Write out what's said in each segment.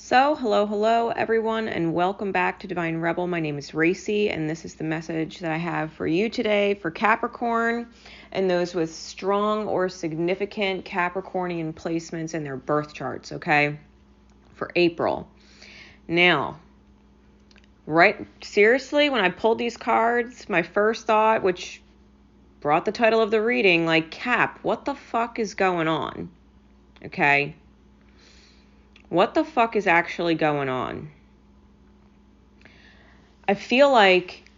Hello everyone, and welcome back to Divine Rebel. My name is Racy, and this is the message that I have for you today for Capricorn and those with strong or significant Capricornian placements in their birth charts, okay, for April. Now, seriously, when I pulled these cards, my first thought, which brought the title of the reading, Cap, what the fuck is going on? Okay? What the fuck is actually going on? I feel like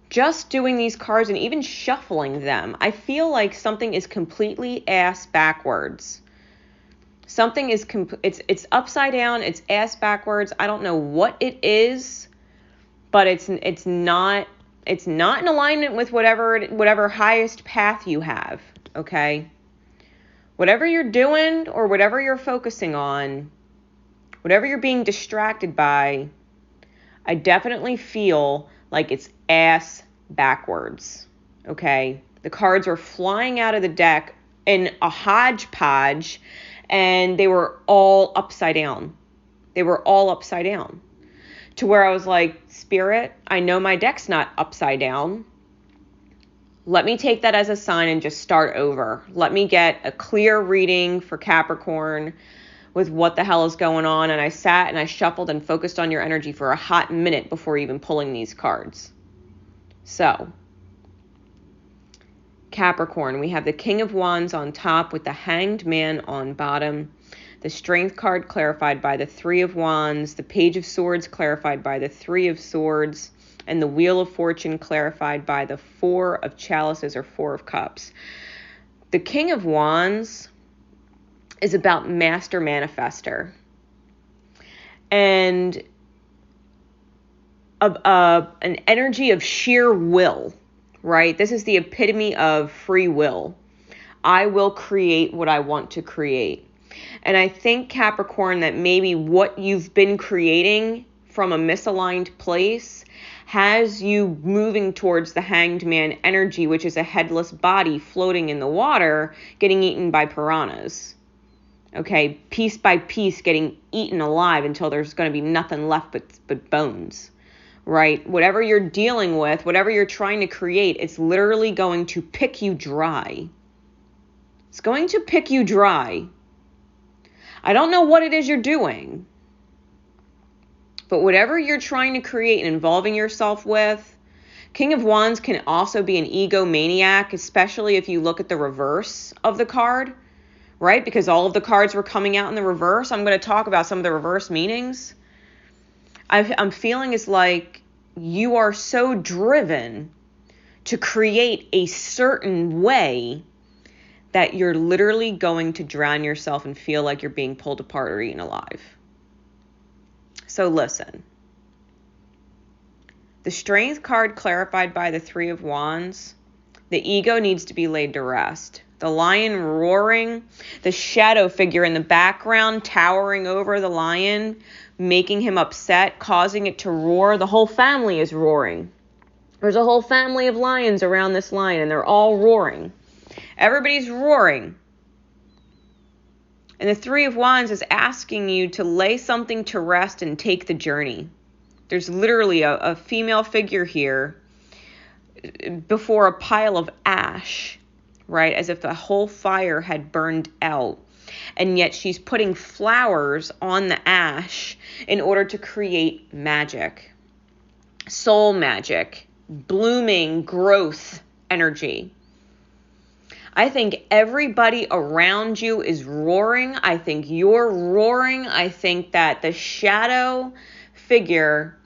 just doing these cards and even shuffling them, I feel like something is completely ass backwards. Something is it's upside down, it's ass backwards. I don't know what it is, but it's not in alignment with whatever highest path you have, okay? Whatever you're doing or whatever you're focusing on, whatever you're being distracted by, I definitely feel like it's ass backwards, okay? The cards were flying out of the deck in a hodgepodge, and they were all upside down. They were all upside down. To where I was like, Spirit, I know my deck's not upside down. Let me take that as a sign and just start over. Let me get a clear reading for Capricorn with what the hell is going on. And I sat and I shuffled and focused on your energy for a hot minute before even pulling these cards. So, Capricorn, we have the King of Wands on top with the Hanged Man on bottom. The Strength card clarified by the Three of Wands. The Page of Swords clarified by the Three of Swords. And the Wheel of Fortune clarified by the Four of Chalices or Four of Cups. The King of Wands is about Master Manifester. And an energy of sheer will, right? This is the epitome of free will. I will create what I want to create. And I think, Capricorn, that maybe what you've been creating from a misaligned place has you moving towards the Hanged Man energy, which is a headless body floating in the water, getting eaten by piranhas. Okay, piece by piece getting eaten alive until there's going to be nothing left but bones, right? Whatever you're dealing with, whatever you're trying to create, it's literally going to pick you dry. It's going to pick you dry. I don't know what it is you're doing, but whatever you're trying to create and involving yourself with, King of Wands can also be an egomaniac, especially if you look at the reverse of the card, right? Because all of the cards were coming out in the reverse. I'm going to talk about some of the reverse meanings. I'm feeling it's like you are so driven to create a certain way that you're literally going to drown yourself and feel like you're being pulled apart or eaten alive. So listen. The Strength card clarified by the Three of Wands. The ego needs to be laid to rest. The lion roaring, the shadow figure in the background towering over the lion, making him upset, causing it to roar. The whole family is roaring. There's a whole family of lions around this lion, and they're all roaring. Everybody's roaring. And the Three of Wands is asking you to lay something to rest and take the journey. There's literally a female figure here before a pile of ash, right? As if the whole fire had burned out. And yet she's putting flowers on the ash in order to create magic. Soul magic. Blooming growth energy. I think everybody around you is roaring. I think you're roaring. I think that the shadow figure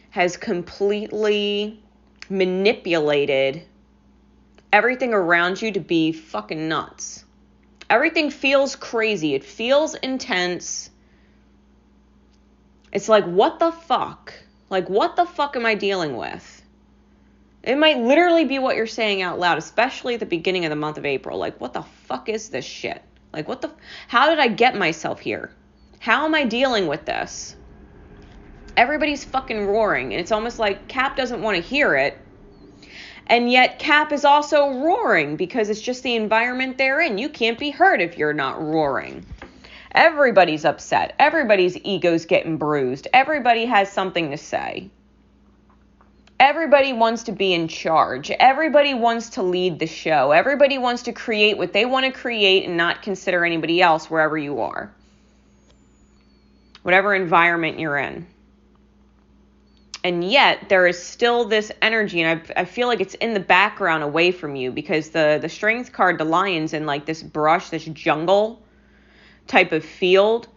has completely manipulated everything around you to be fucking nuts. Everything feels crazy. It feels intense. It's like, what the fuck? Like, what the fuck am I dealing with? It might literally be what you're saying out loud, especially at the beginning of the month of April. Like, what the fuck is this shit? Like, how did I get myself here? How am I dealing with this? Everybody's fucking roaring, and it's almost like Cap doesn't want to hear it. And yet Cap is also roaring because it's just the environment they're in. You can't be heard if you're not roaring. Everybody's upset. Everybody's ego's getting bruised. Everybody has something to say. Everybody wants to be in charge. Everybody wants to lead the show. Everybody wants to create what they want to create and not consider anybody else wherever you are. Whatever environment you're in. And yet, there is still this energy, and I feel like it's in the background away from you, because the Strength card, the Lion's in like this brush, this jungle type of field.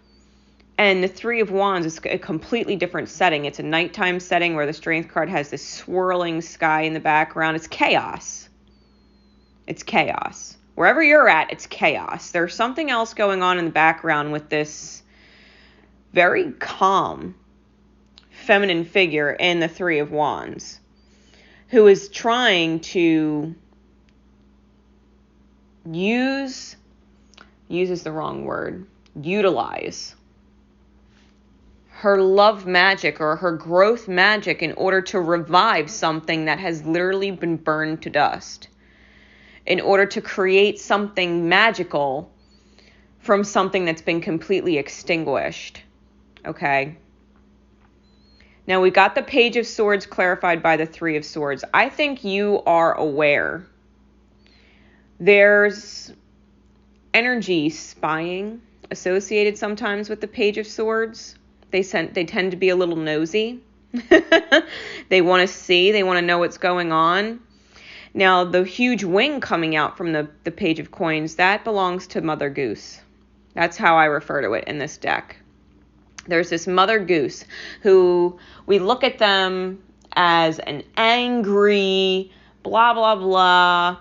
And the Three of Wands is a completely different setting. It's a nighttime setting where the Strength card has this swirling sky in the background. It's chaos. It's chaos. Wherever you're at, it's chaos. There's something else going on in the background with this very calm feminine figure in the Three of Wands, who is trying to use is the wrong word, utilize her love magic or her growth magic in order to revive something that has literally been burned to dust, in order to create something magical from something that's been completely extinguished. Okay? Now, we got the Page of Swords clarified by the Three of Swords. I think you are aware. There's energy spying associated sometimes with the Page of Swords. They tend to be a little nosy. They want to see. They want to know what's going on. Now, the huge wing coming out from the Page of Coins, that belongs to Mother Goose. That's how I refer to it in this deck. There's this Mother Goose who we look at them as an angry, blah, blah, blah,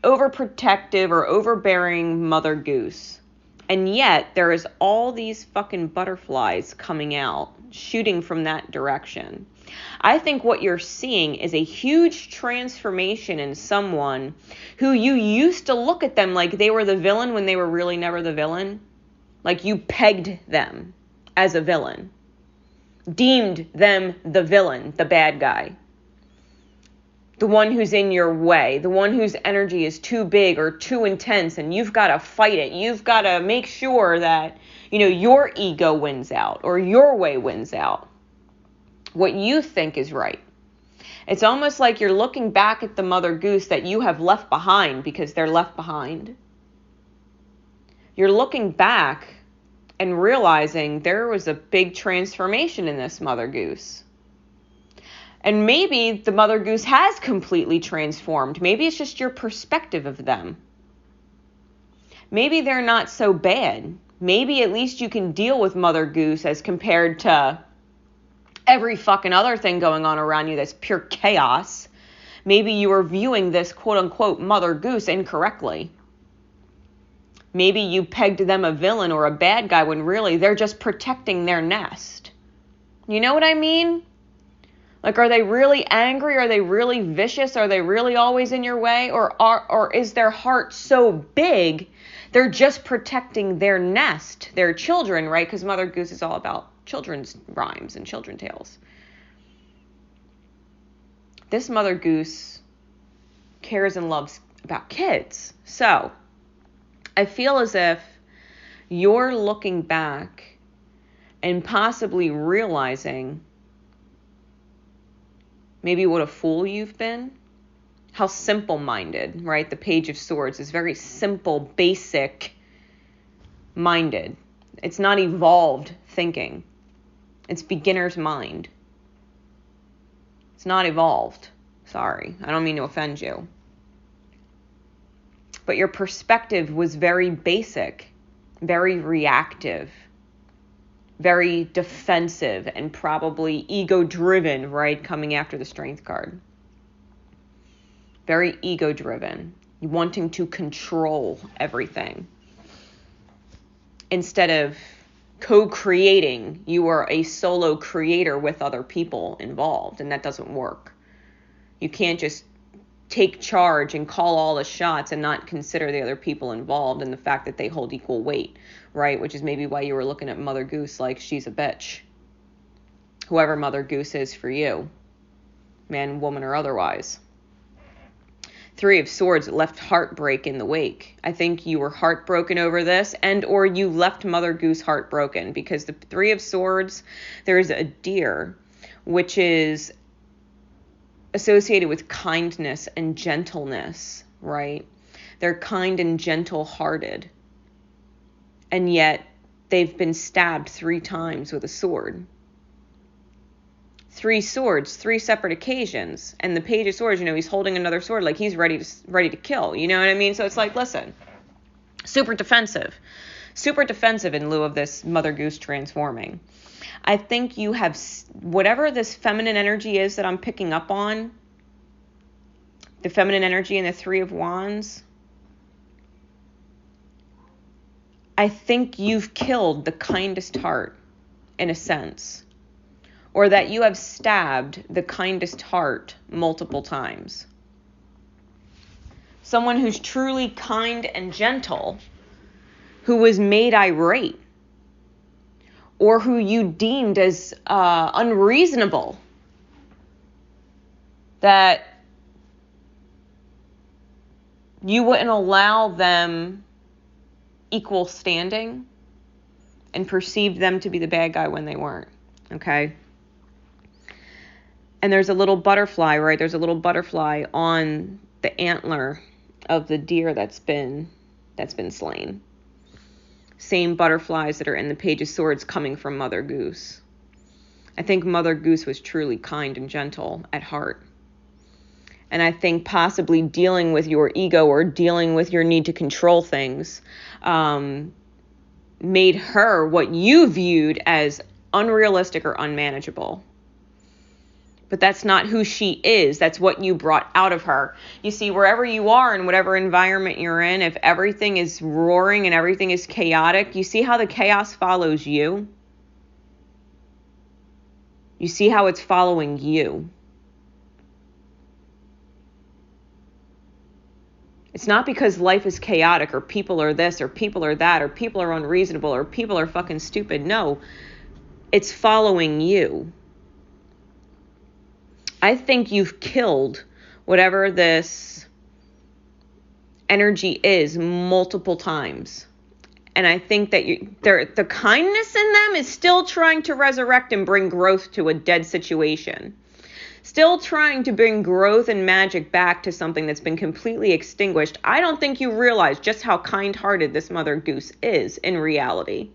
overprotective or overbearing Mother Goose. And yet there is all these fucking butterflies coming out, shooting from that direction. I think what you're seeing is a huge transformation in someone who you used to look at them like they were the villain when they were really never the villain. Like you pegged them as a villain, deemed them the villain, the bad guy, the one who's in your way, the one whose energy is too big or too intense, and you've got to fight it. You've got to make sure that, your ego wins out or your way wins out, what you think is right. It's almost like you're looking back at the Mother Goose that you have left behind because they're left behind. You're looking back and realizing there was a big transformation in this Mother Goose. And maybe the Mother Goose has completely transformed. Maybe it's just your perspective of them. Maybe they're not so bad. Maybe at least you can deal with Mother Goose as compared to every fucking other thing going on around you that's pure chaos. Maybe you are viewing this quote-unquote Mother Goose incorrectly. Maybe you pegged them a villain or a bad guy when really they're just protecting their nest. You know what I mean? Like, are they really angry? Are they really vicious? Are they really always in your way? Or is their heart so big, they're just protecting their nest, their children, right? Because Mother Goose is all about children's rhymes and children's tales. This Mother Goose cares and loves about kids. So I feel as if you're looking back and possibly realizing maybe what a fool you've been. How simple-minded, right? The Page of Swords is very simple, basic minded. It's not evolved thinking. It's beginner's mind. It's not evolved. Sorry, I don't mean to offend you. But your perspective was very basic, very reactive, very defensive, and probably ego-driven, right? Coming after the Strength card. Very ego-driven, wanting to control everything. Instead of co-creating, you are a solo creator with other people involved, and that doesn't work. You can't just take charge and call all the shots and not consider the other people involved and the fact that they hold equal weight, right? Which is maybe why you were looking at Mother Goose like she's a bitch. Whoever Mother Goose is for you, man, woman, or otherwise. Three of Swords left heartbreak in the wake. I think you were heartbroken over this, and or you left Mother Goose heartbroken, because the Three of Swords, there's a deer, which is associated with kindness and gentleness, right? They're kind and gentle-hearted. And yet they've been stabbed 3 times with a sword. 3 swords, 3 separate occasions. And the Page of Swords, he's holding another sword like he's ready to kill. You know what I mean? So it's like, listen, super defensive in lieu of this Mother Goose transforming. I think you have, whatever this feminine energy is that I'm picking up on, the feminine energy in the Three of Wands, I think you've killed the kindest heart, in a sense. Or that you have stabbed the kindest heart multiple times. Someone who's truly kind and gentle, who was made irate, or who you deemed as unreasonable, that you wouldn't allow them equal standing and perceived them to be the bad guy when they weren't. Okay? And there's a little butterfly, right? There's a little butterfly on the antler of the deer that's been slain. Same butterflies that are in the Page of Swords coming from Mother Goose. I think Mother Goose was truly kind and gentle at heart. And I think possibly dealing with your ego or dealing with your need to control things made her what you viewed as unrealistic or unmanageable. But that's not who she is. That's what you brought out of her. You see, wherever you are in whatever environment you're in, if everything is roaring and everything is chaotic, you see how the chaos follows you? You see how it's following you. It's not because life is chaotic or people are this or people are that or people are unreasonable or people are fucking stupid. No, it's following you. I think you've killed whatever this energy is multiple times. And I think that the kindness in them is still trying to resurrect and bring growth to a dead situation. Still trying to bring growth and magic back to something that's been completely extinguished. I don't think you realize just how kind-hearted this Mother Goose is in reality.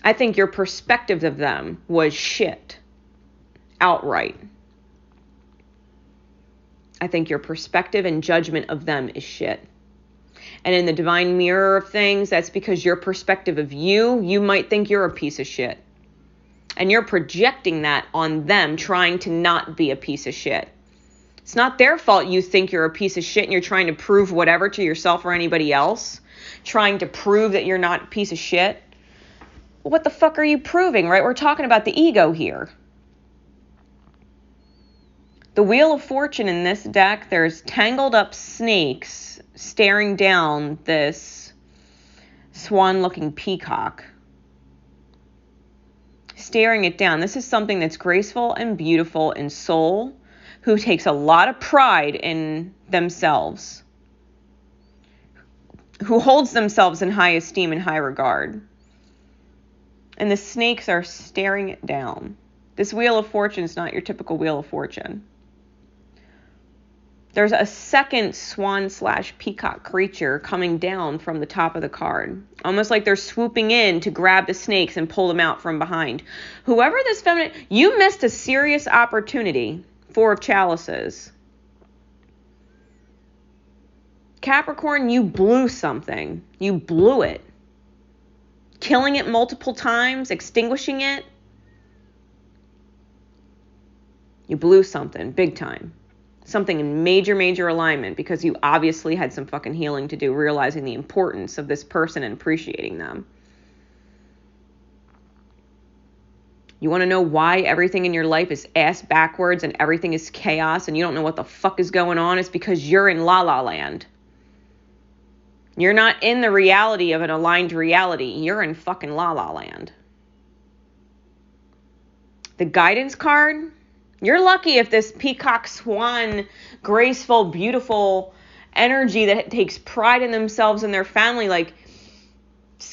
I think your perspective of them was shit. Outright. I think your perspective and judgment of them is shit. And in the divine mirror of things, that's because your perspective of you might think you're a piece of shit. And you're projecting that on them, trying to not be a piece of shit. It's not their fault you think you're a piece of shit and you're trying to prove whatever to yourself or anybody else. Trying to prove that you're not a piece of shit. What the fuck are you proving, right? We're talking about the ego here. The Wheel of Fortune in this deck, there's tangled up snakes staring down this swan-looking peacock. Staring it down. This is something that's graceful and beautiful in soul, who takes a lot of pride in themselves, who holds themselves in high esteem and high regard. And the snakes are staring it down. This Wheel of Fortune is not your typical Wheel of Fortune. There's a second swan/peacock creature coming down from the top of the card. Almost like they're swooping in to grab the snakes and pull them out from behind. Whoever this feminine... You missed a serious opportunity. 4 of Chalices. Capricorn, you blew something. You blew it. Killing it multiple times. Extinguishing it. You blew something. Big time. Something in major alignment, because you obviously had some fucking healing to do, realizing the importance of this person and appreciating them. You want to know why everything in your life is ass backwards and everything is chaos and you don't know what the fuck is going on? It's because you're in la la land. You're not in the reality of an aligned reality. You're in fucking la la land. The guidance card You're lucky if this peacock swan, graceful, beautiful energy that takes pride in themselves and their family, like,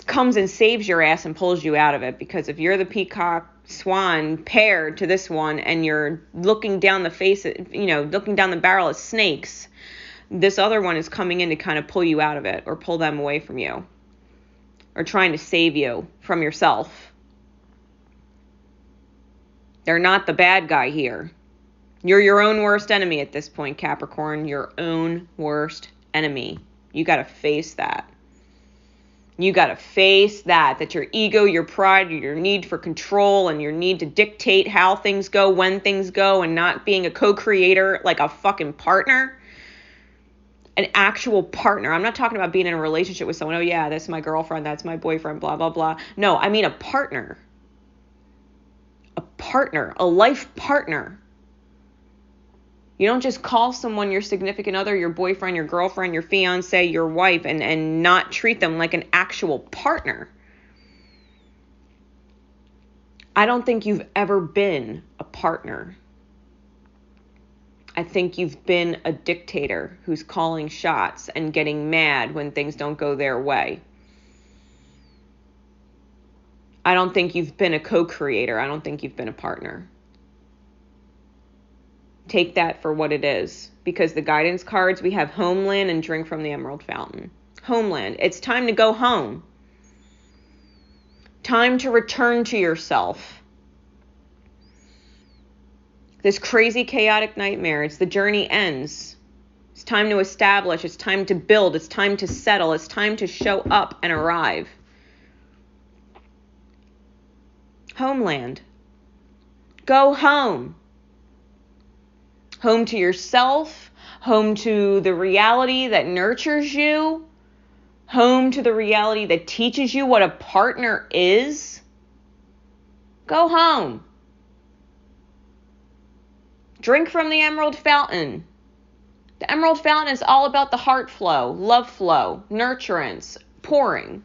comes and saves your ass and pulls you out of it. Because if you're the peacock swan paired to this one and you're looking down the face, looking down the barrel of snakes, this other one is coming in to kind of pull you out of it or pull them away from you or trying to save you from yourself. They're not the bad guy here. You're your own worst enemy at this point, Capricorn. Your own worst enemy. You got to face that. You got to face that your ego, your pride, your need for control, and your need to dictate how things go, when things go, and not being a co-creator, like a fucking partner. An actual partner. I'm not talking about being in a relationship with someone. Oh yeah, that's my girlfriend, that's my boyfriend, blah, blah, blah. No, I mean a partner. A partner, a life partner. You don't just call someone your significant other, your boyfriend, your girlfriend, your fiance, your wife, and not treat them like an actual partner. I don't think you've ever been a partner. I think you've been a dictator who's calling shots and getting mad when things don't go their way. I don't think you've been a co-creator. I don't think you've been a partner. Take that for what it is. Because the guidance cards, we have homeland and drink from the emerald fountain. Homeland. It's time to go home. Time to return to yourself. This crazy, chaotic nightmare. It's the journey ends. It's time to establish. It's time to build. It's time to settle. It's time to show up and arrive. Homeland. Go home. Home to yourself, home to the reality that nurtures you, home to the reality that teaches you what a partner is. Go home. Drink from the emerald fountain. The emerald fountain is all about the heart flow, love flow, nurturance, pouring.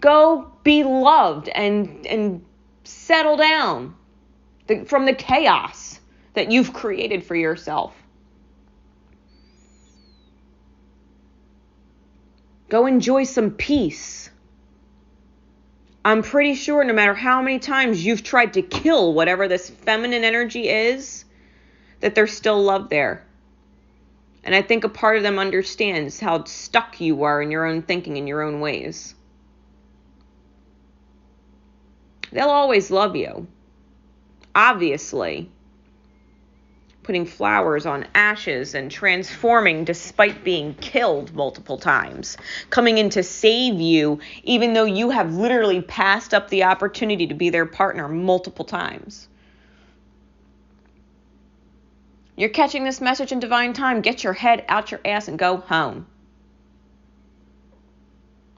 Go be loved and settle down from the chaos that you've created for yourself. Go enjoy some peace. I'm pretty sure no matter how many times you've tried to kill whatever this feminine energy is, that there's still love there. And I think a part of them understands how stuck you are in your own thinking, in your own ways. They'll always love you. Obviously. Putting flowers on ashes and transforming despite being killed multiple times. Coming in to save you, even though you have literally passed up the opportunity to be their partner multiple times. You're catching this message in divine time. Get your head out your ass and go home.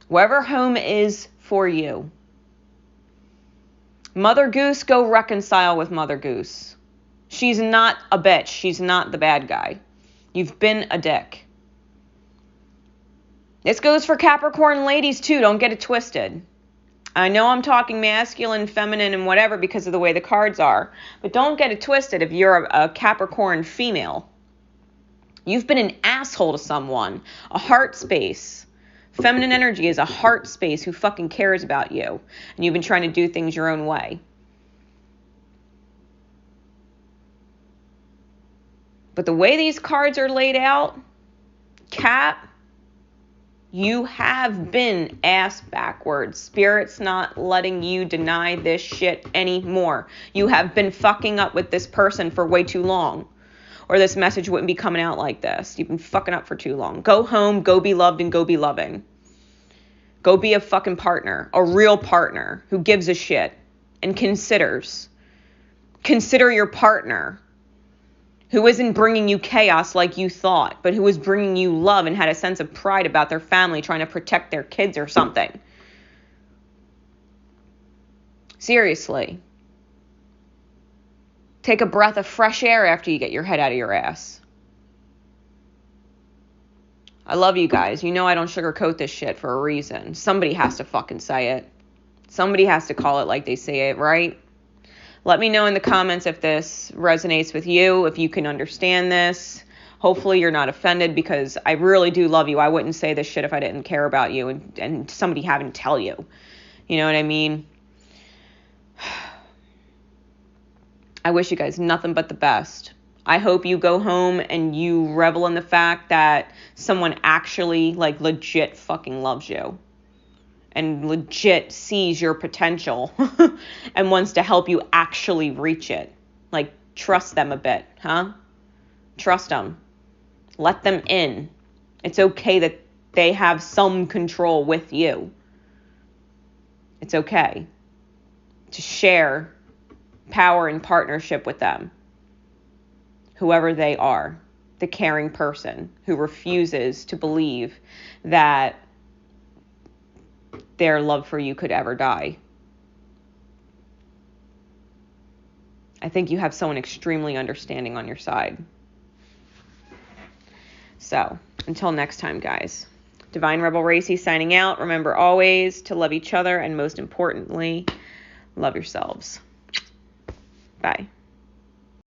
Wherever home is for you. Mother Goose, go reconcile with Mother Goose. She's not a bitch. She's not the bad guy. You've been a dick. This goes for Capricorn ladies too. Don't get it twisted. I know I'm talking masculine, feminine, and whatever because of the way the cards are. But don't get it twisted if you're a Capricorn female. You've been an asshole to someone. A heart space. Feminine energy is a heart space who fucking cares about you. And you've been trying to do things your own way. But the way these cards are laid out, Cap, you have been ass backwards. Spirit's not letting you deny this shit anymore. You have been fucking up with this person for way too long. Or this message wouldn't be coming out like this. You've been fucking up for too long. Go home, go be loved, and go be loving. Go be a fucking partner. A real partner who gives a shit and considers. Consider your partner. Who isn't bringing you chaos like you thought, but who is bringing you love and had a sense of pride about their family, trying to protect their kids or something. Seriously. Take a breath of fresh air after you get your head out of your ass. I love you guys. You know I don't sugarcoat this shit for a reason. Somebody has to fucking say it. Somebody has to call it like they say it, right? Let me know in the comments if this resonates with you, if you can understand this. Hopefully you're not offended, because I really do love you. I wouldn't say this shit if I didn't care about you and somebody having to tell you. You know what I mean? I wish you guys nothing but the best. I hope you go home and you revel in the fact that someone actually, like, legit fucking loves you. And legit sees your potential and wants to help you actually reach it. Like, trust them a bit, huh? Trust them. Let them in. It's okay that they have some control with you. It's okay to share power and partnership with them. Whoever they are, the caring person who refuses to believe that their love for you could ever die. I think you have someone extremely understanding on your side. So, until next time, guys. Divine Rebel Racy signing out. Remember always to love each other, and most importantly, love yourselves. Bye.